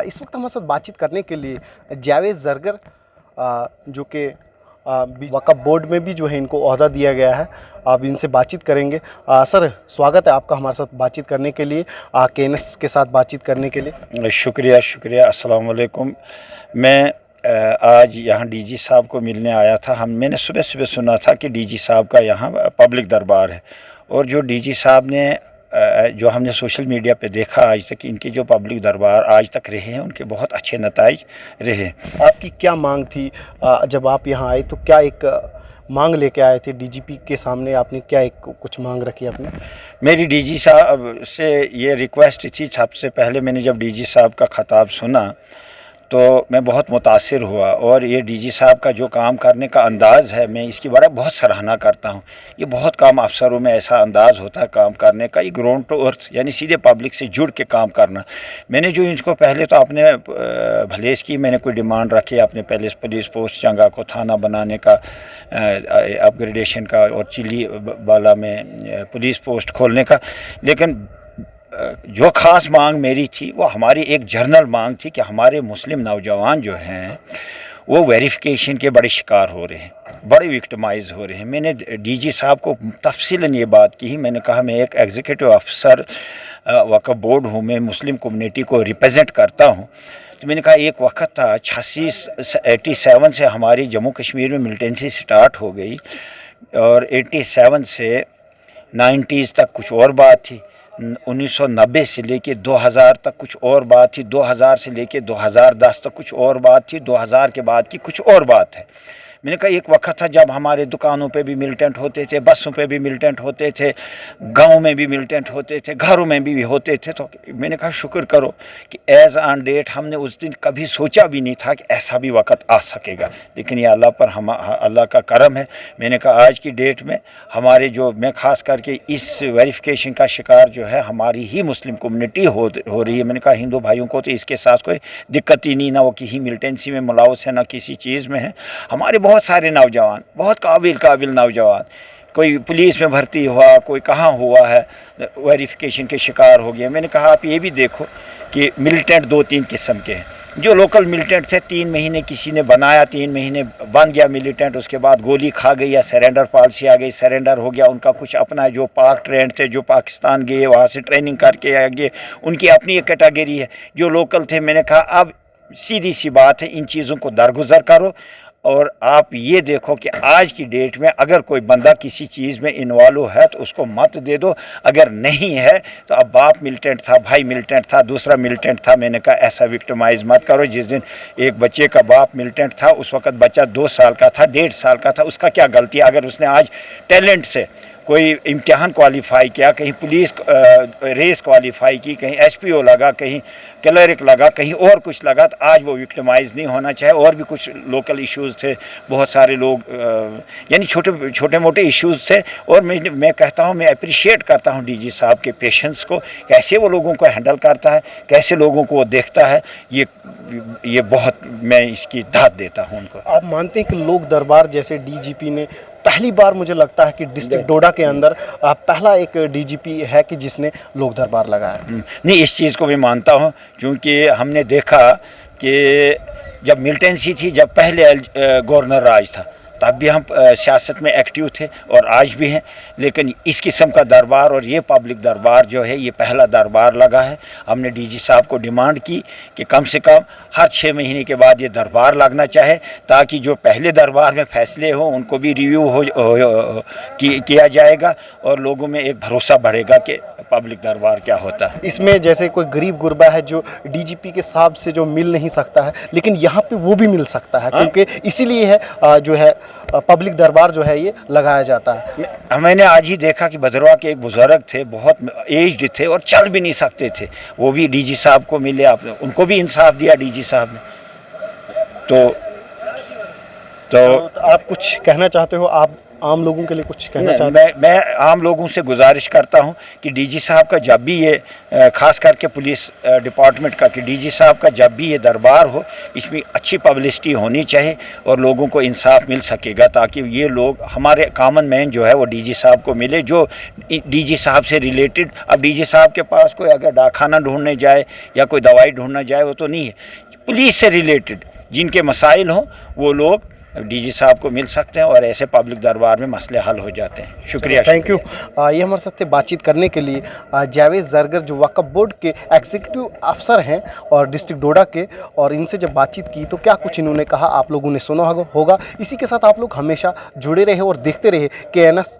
इस वक्त हमारे साथ बातचीत करने के लिए जावेद जरगर जो कि वक्फ बोर्ड में भी जो है इनको ओहदा दिया गया है, आप इनसे बातचीत करेंगे। सर, स्वागत है आपका हमारे साथ बातचीत करने के लिए, KNS के साथ बातचीत करने के लिए। शुक्रिया। अस्सलाम वालेकुम। मैं आज यहाँ DG साहब को मिलने आया था। मैंने सुबह सुना था कि DG साहब का यहाँ पब्लिक दरबार है, और जो DG साहब ने जो हमने सोशल मीडिया पे देखा आज तक, इनके जो पब्लिक दरबार आज तक रहे हैं उनके बहुत अच्छे नताइज रहे। आपकी क्या मांग थी जब आप यहाँ आए, तो क्या एक मांग लेके आए थे DGP के सामने? आपने क्या कुछ मांग रखी आपने? मेरी DG साहब से ये रिक्वेस्ट थी। सबसे पहले मैंने जब DG साहब का खिताब सुना तो मैं बहुत मुतासिर हुआ, और ये DG साहब का जो काम करने का अंदाज़ है, मैं इसकी बहुत सराहना करता हूँ। ये बहुत कम अफसरों में ऐसा अंदाज़ होता है काम करने का, ये ग्राउंड टू अर्थ यानी सीधे पब्लिक से जुड़ के काम करना। मैंने जो इनको पहले तो अपने भलेस की मैंने कोई डिमांड रखी अपने पुलिस पोस्ट चंगा को थाना बनाने का, अपग्रेडेशन का, और चिली बाला में पुलिस पोस्ट खोलने का, लेकिन जो ख़ास मांग मेरी थी वो हमारी एक जर्नल मांग थी कि हमारे मुस्लिम नौजवान जो हैं वो वेरिफिकेशन के बड़े शिकार हो रहे हैं, बड़े विक्टिमाइज़ हो रहे हैं। मैंने DG साहब को तफसीलन ये बात की। मैंने कहा मैं एक एग्जीक्यूटिव अफसर वक्फ बोर्ड हूँ, मैं मुस्लिम कम्युनिटी को रिप्रेजेंट करता हूँ। तो मैंने कहा एक वक्त था 87 से हमारी जम्मू कश्मीर में मिलिटेंसी स्टार्ट हो गई, और 87 से 90s तक कुछ और बात थी, 1990 से लेके 2000 तक कुछ और बात थी, 2000 से लेके 2010 तक कुछ और बात थी, 2000 के बाद की कुछ और बात है। मैंने कहा एक वक्त था जब हमारे दुकानों पे भी मिलिटेंट होते थे, बसों पे भी मिलिटेंट होते थे, गांव में भी मिलिटेंट होते थे, घरों में भी होते थे। तो मैंने कहा शुक्र करो कि एज ऑन डेट हमने उस दिन कभी सोचा भी नहीं था कि ऐसा भी वक्त आ सकेगा, लेकिन ये अल्लाह का करम है। मैंने कहा आज की डेट में हमारे जो, मैं ख़ास करके इस वेरिफिकेशन का शिकार जो है हमारी ही मुस्लिम कम्युनिटी हो रही है। मैंने कहा हिंदू भाइयों को तो इसके साथ कोई दिक्कत ही नहीं, ना वो किसी मिलिटेंसी में मुलावस है, ना किसी चीज़ में है। हमारे बहुत सारे नौजवान, बहुत काबिल नौजवान, कोई पुलिस में भर्ती हुआ, कोई कहाँ हुआ है, वेरिफिकेशन के शिकार हो गया। मैंने कहा आप ये भी देखो कि मिलिटेंट 2-3 किस्म के हैं। जो लोकल मिलिटेंट थे 3 महीने किसी ने बनाया, 3 महीने बन गया मिलिटेंट, उसके बाद गोली खा गई या सरेंडर पॉलिसी आ गई, सरेंडर हो गया। उनका कुछ अपना जो पाक ट्रेंड थे, जो पाकिस्तान गए वहाँ से ट्रेनिंग करके आ गए, उनकी अपनी एक कैटेगरी है। जो लोकल थे, मैंने कहा अब सीधी सी बात है, इन चीज़ों को दरगुजर करो, और आप ये देखो कि आज की डेट में अगर कोई बंदा किसी चीज़ में इन्वॉल्व है तो उसको मत दे दो, अगर नहीं है तो अब बाप मिलिटेंट था, भाई मिलिटेंट था, दूसरा मिलिटेंट था, मैंने कहा ऐसा विक्टिमाइज मत करो। जिस दिन एक बच्चे का बाप मिलिटेंट था, उस वक्त बच्चा 2 साल का था, 1.5 साल का था, उसका क्या गलती है? अगर उसने आज टैलेंट से कोई इम्तिहान क्वालिफाई किया, कहीं पुलिस रेस क्वालिफाई की, कहीं SPO लगा, कहीं क्लर्क लगा, कहीं और कुछ लगा, तो आज वो विक्टिमाइज़ नहीं होना चाहिए। और भी कुछ लोकल इश्यूज़ थे, बहुत सारे लोग यानी छोटे मोटे इश्यूज़ थे, और मैं कहता हूँ, मैं अप्रिशिएट करता हूँ DG साहब के पेशेंस को, कैसे वो लोगों को हैंडल करता है, कैसे लोगों को वो देखता है। ये बहुत मैं इसकी दाद देता हूँ उनको। आप मानते हैं कि लोक दरबार जैसे DGP ने पहली बार, मुझे लगता है कि डिस्ट्रिक्ट डोडा के अंदर पहला एक DGP है कि जिसने लोक दरबार लगाया? नहीं, इस चीज़ को भी मानता हूँ, क्योंकि हमने देखा कि जब मिलिटेंसी थी, जब पहले गवर्नर राज था, तब भी हम सियासत में एक्टिव थे और आज भी हैं, लेकिन इस किस्म का दरबार और ये पब्लिक दरबार जो है, ये पहला दरबार लगा है। हमने DG साहब को डिमांड की कि कम से कम हर 6 महीने के बाद ये दरबार लगना चाहे, ताकि जो पहले दरबार में फ़ैसले हों उनको भी रिव्यू किया जाएगा, और लोगों में एक भरोसा बढ़ेगा कि पब्लिक दरबार क्या होता है। इसमें जैसे कोई गरीब गुरबा है जो DGP के साहब से जो मिल नहीं सकता है, लेकिन यहाँ पे वो भी मिल सकता है, क्योंकि इसीलिए है जो है पब्लिक दरबार जो है ये लगाया जाता है। मैंने आज ही देखा कि भद्रवा के एक बुजुर्ग थे, बहुत एज्ड थे और चल भी नहीं सकते थे, वो भी DG साहब को मिले, आपने उनको भी इंसाफ दिया DG साहब ने। तो आप कुछ कहना चाहते हो? आप आम लोगों के लिए कुछ कहना मैं चाहते हैं? मैं आम लोगों से गुजारिश करता हूं कि डीजी साहब का जब भी ये ख़ास करके पुलिस डिपार्टमेंट का, कि डीजी साहब का जब भी ये दरबार हो, इसमें अच्छी पब्लिसिटी होनी चाहिए और लोगों को इंसाफ मिल सकेगा, ताकि ये लोग, हमारे कॉमन मैन जो है वो डीजी साहब को मिले, जो डीजी साहब से रिलेटेड। अब डीजी साहब के पास कोई अगर डाकखाना ढूंढने जाए या कोई दवाई ढूंढना जाए, वो तो नहीं है। पुलिस से रिलेटेड जिनके मसाइल हों वो लोग डीजी साहब को मिल सकते हैं और ऐसे पब्लिक दरबार में मसले हल हो जाते हैं। शुक्रिया। Thank you. ये हमारे साथ थे बातचीत करने के लिए जावेद जरगर, जो वक्फ बोर्ड के एग्जीक्यूटिव अफसर हैं और डिस्ट्रिक्ट डोडा के, और इनसे जब बातचीत की तो क्या कुछ इन्होंने कहा आप लोगों ने सुना होगा। इसी के साथ आप लोग हमेशा जुड़े रहे और देखते रहे KNS